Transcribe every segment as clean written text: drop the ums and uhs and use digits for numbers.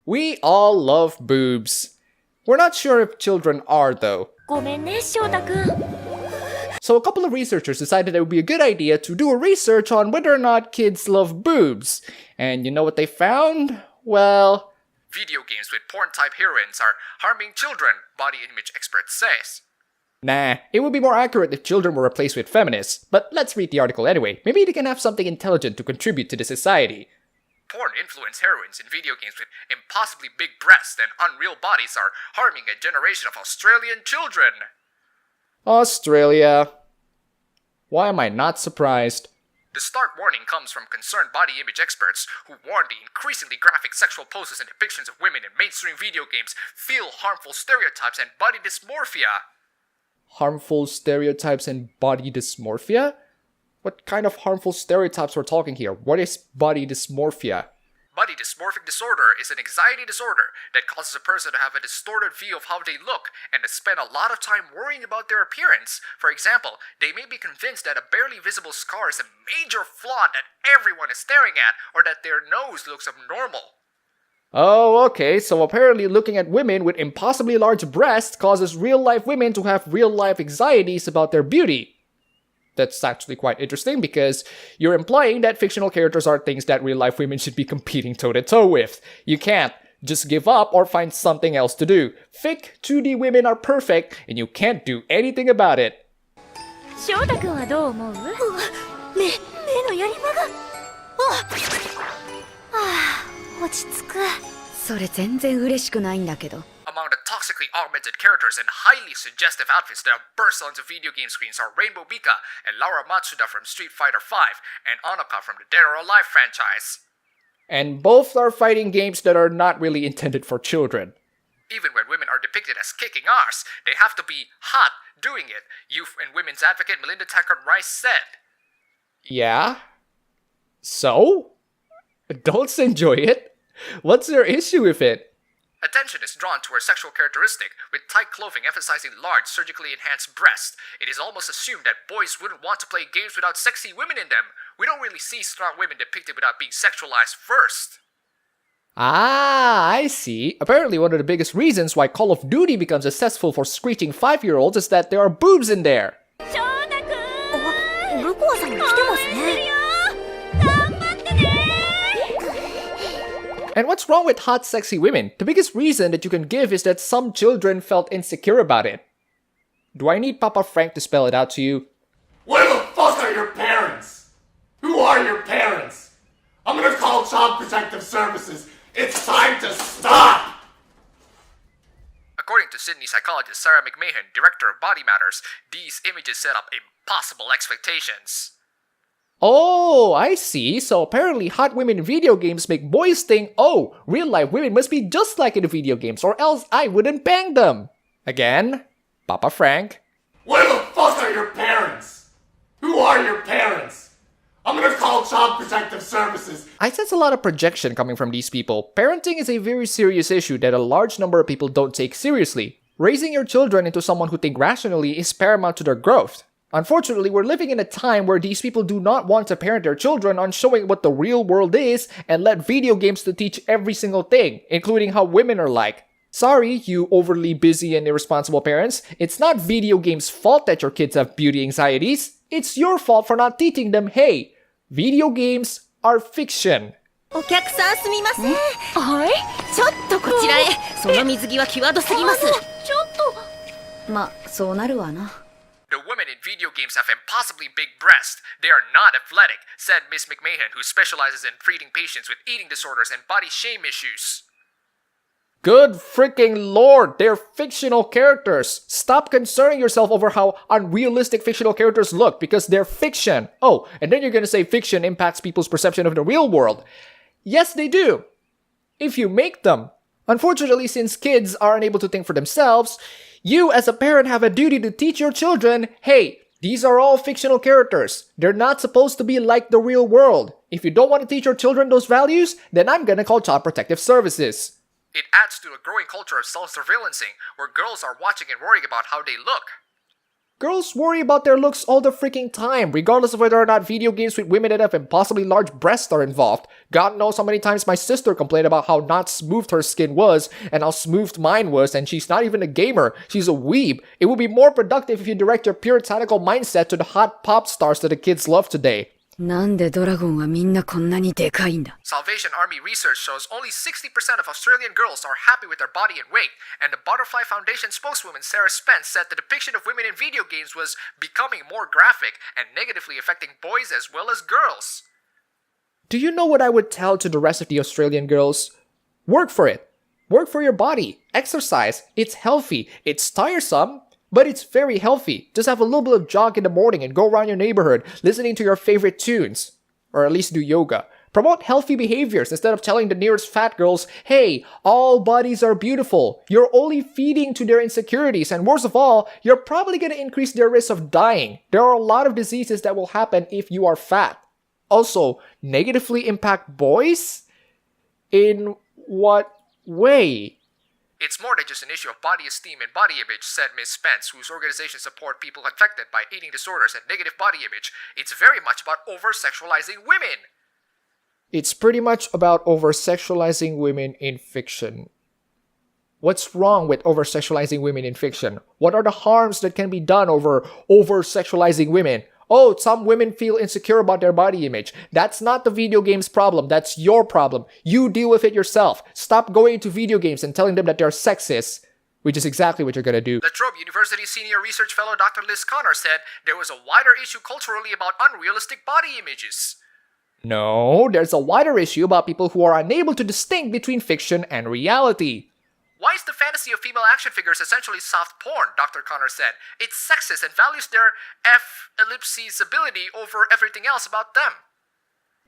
We all love boobs. We're not sure if children are, though. ごめんね、翔太くん。 So a couple of researchers decided it would be a good idea to do a research on whether or not kids love boobs. And you know what they found? Well... Video games with porn-type heroines are harming children, body image expert says. Nah, it would be more accurate if children were replaced with feminists. But let's read the article anyway. Maybe they can have something intelligent to contribute to the society. Porn-influenced heroines in video games with impossibly big breasts and unreal bodies are harming a generation of Australian children. Australia. Why am I not surprised? The stark warning comes from concerned body image experts who warn the increasingly graphic sexual poses and depictions of women in mainstream video games fuel harmful stereotypes and body dysmorphia. Harmful stereotypes and body dysmorphia? What kind of harmful stereotypes we're talking here? What is body dysmorphia? Body dysmorphic disorder is an anxiety disorder that causes a person to have a distorted view of how they look and to spend a lot of time worrying about their appearance. For example, they may be convinced that a barely visible scar is a major flaw that everyone is staring at, or that their nose looks abnormal. Oh, okay, so apparently looking at women with impossibly large breasts causes real-life women to have real-life anxieties about their beauty. That's actually quite interesting because you're implying that fictional characters are things that real-life women should be competing toe-to-toe with. You can't just give up or find something else to do. Fic 2D women are perfect and you can't do anything about it. 翔太くんはどう思う？目のやり場が。落ち着く。それ全然嬉しくないんだけど。 Among the toxically augmented characters and highly suggestive outfits that have burst onto video game screens are Rainbow Mika and Laura Matsuda from Street Fighter V and Anoka from the Dead or Alive franchise. And both are fighting games that are not really intended for children. Even when women are depicted as kicking ass, they have to be hot doing it, youth and women's advocate Melinda Tackert Rice said. Yeah? So? Adults enjoy it? What's their issue with it? Attention is drawn to her sexual characteristic, with tight clothing emphasizing large, surgically enhanced breasts. It is almost assumed that boys wouldn't want to play games without sexy women in them. We don't really see strong women depicted without being sexualized first. Ah, I see. Apparently one of the biggest reasons why Call of Duty becomes successful for screeching 5-year-olds is that there are boobs in there. 翔太くん。ルコアさんが来てますね。頑張ってね。 And what's wrong with hot, sexy women? The biggest reason that you can give is that some children felt insecure about it. Do I need Papa Frank to spell it out to you? Where the fuck are your parents? Who are your parents? I'm gonna call Child Protective Services. It's time to stop! According to Sydney psychologist Sarah McMahon, director of Body Matters, these images set up impossible expectations. Oh, I see. So apparently hot women in video games make boys think, oh, real-life women must be just like in the video games or else I wouldn't bang them. Again, Papa Frank. Where the fuck are your parents? Who are your parents? I'm gonna call Child Protective Services. I sense a lot of projection coming from these people. Parenting is a very serious issue that a large number of people don't take seriously. Raising your children into someone who think rationally is paramount to their growth. Unfortunately, we're living in a time where these people do not want to parent their children on showing what the real world is and let video games to teach every single thing, including how women are like. Sorry, you overly busy and irresponsible parents. It's not video games' fault that your kids have beauty anxieties. It's your fault for not teaching them, hey, video games are fiction. お客さんすみません。はい。ちょっとこちらへ。その水着は際どすぎます。ちょっと。ま、そうなるわな。 The women in video games have impossibly big breasts. They are not athletic, said Miss McMahon, who specializes in treating patients with eating disorders and body shame issues. Good freaking lord, they're fictional characters. Stop concerning yourself over how unrealistic fictional characters look because they're fiction. Oh, and then you're gonna say fiction impacts people's perception of the real world. Yes, they do. If you make them. Unfortunately, since kids aren't able to think for themselves, you as a parent have a duty to teach your children, hey, these are all fictional characters. They're not supposed to be like the real world. If you don't want to teach your children those values, then I'm gonna call Child Protective Services. It adds to a growing culture of self-surveillancing, where girls are watching and worrying about how they look. Girls worry about their looks all the freaking time, regardless of whether or not video games with women in it and possibly large breasts are involved. God knows how many times my sister complained about how not smooth her skin was and how smooth mine was, and she's not even a gamer, she's a weeb. It would be more productive if you direct your puritanical mindset to the hot pop stars that the kids love today. なんでドラゴンはみんなこんなにでかいんだ Salvation Army research shows only 60% of Australian girls are happy with their body and weight, and the Butterfly Foundation spokeswoman Sarah Spence said the depiction of women in video games was becoming more graphic and negatively affecting boys as well as girls. Do you know what I would tell to the rest of the Australian girls? Work for it. Work for your body. Exercise. It's healthy. It's tiresome, but it's very healthy. Just have a little bit of jog in the morning and go around your neighborhood listening to your favorite tunes. Or at least do yoga. Promote healthy behaviors instead of telling the nearest fat girls, hey, all bodies are beautiful. You're only feeding to their insecurities, and worst of all, you're probably going to increase their risk of dying. There are a lot of diseases that will happen if you are fat. Also, negatively impact boys? In what way? It's more than just an issue of body esteem and body image, said Ms. Spence, whose organization support people affected by eating disorders and negative body image. It's very much about over-sexualizing women. It's pretty much about over-sexualizing women in fiction. What's wrong with over-sexualizing women in fiction? What are the harms that can be done over-sexualizing women? Oh, some women feel insecure about their body image. That's not the video game's problem. That's your problem. You deal with it yourself. Stop going into video games and telling them that they're sexist, which is exactly what you're gonna do. La Trobe University senior research fellow Dr. Liz Connor said there was a wider issue culturally about unrealistic body images. No, there's a wider issue about people who are unable to distinguish between fiction and reality. Why is the fantasy of female action figures essentially soft porn? Dr. Connor said. It's sexist and values their F-ellipses ability over everything else about them.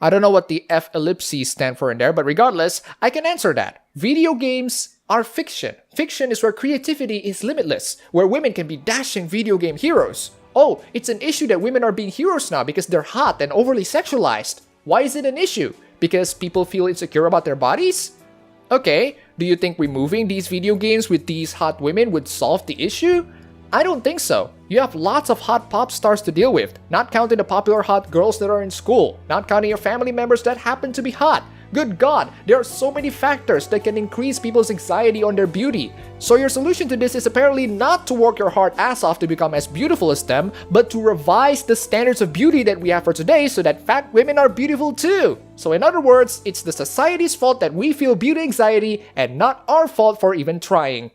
I don't know what the F-ellipses stand for in there, but regardless, I can answer that. Video games are fiction. Fiction is where creativity is limitless, where women can be dashing video game heroes. Oh, it's an issue that women are being heroes now because they're hot and overly sexualized. Why is it an issue? Because people feel insecure about their bodies? Okay, do you think removing these video games with these hot women would solve the issue? I don't think so. You have lots of hot pop stars to deal with, not counting the popular hot girls that are in school, not counting your family members that happen to be hot. Good God, there are so many factors that can increase people's anxiety on their beauty. So your solution to this is apparently not to work your hard ass off to become as beautiful as them, but to revise the standards of beauty that we have for today so that fat women are beautiful too. So in other words, it's the society's fault that we feel beauty anxiety and not our fault for even trying.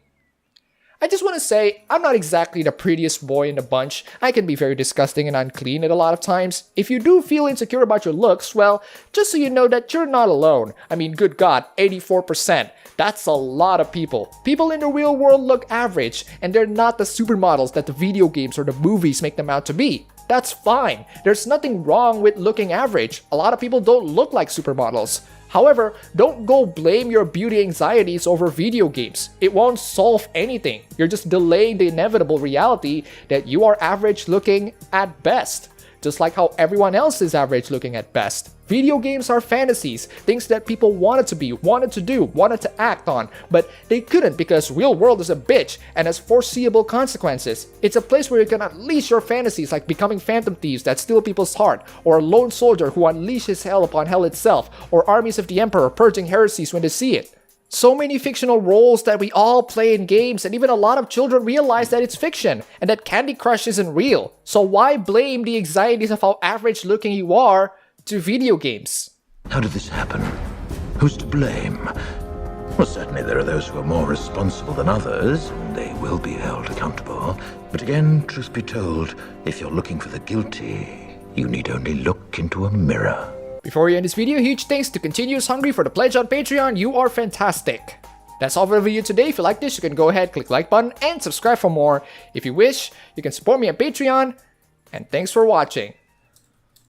I just want to say, I'm not exactly the prettiest boy in the bunch. I can be very disgusting and unclean at a lot of times. If you do feel insecure about your looks, well, just so you know that you're not alone. I mean, good God, 84%. That's a lot of people. People in the real world look average, and they're not the supermodels that the video games or the movies make them out to be. That's fine. There's nothing wrong with looking average. A lot of people don't look like supermodels. However, don't go blame your beauty anxieties over video games. It won't solve anything. You're just delaying the inevitable reality that you are average looking at best. Just like how everyone else is average looking at best. Video games are fantasies, things that people wanted to be, wanted to do, wanted to act on, but they couldn't because real world is a bitch and has foreseeable consequences. It's a place where you can unleash your fantasies like becoming phantom thieves that steal people's heart, or a lone soldier who unleashes hell upon hell itself, or armies of the emperor purging heresies when they see it. So many fictional roles that we all play in games, and even a lot of children realize that it's fiction and that Candy Crush isn't real. So why blame the anxieties of how average looking you are to video games? How did this happen? Who's to blame? Well, certainly there are those who are more responsible than others, and they will be held accountable. But again, truth be told, if you're looking for the guilty, you need only look into a mirror. Before we end this video, huge thanks to Continuous Hungry for the pledge on Patreon. You are fantastic. That's all for the video today. If you like this, you can go ahead, click like button, and subscribe for more. If you wish, you can support me on Patreon. And thanks for watching.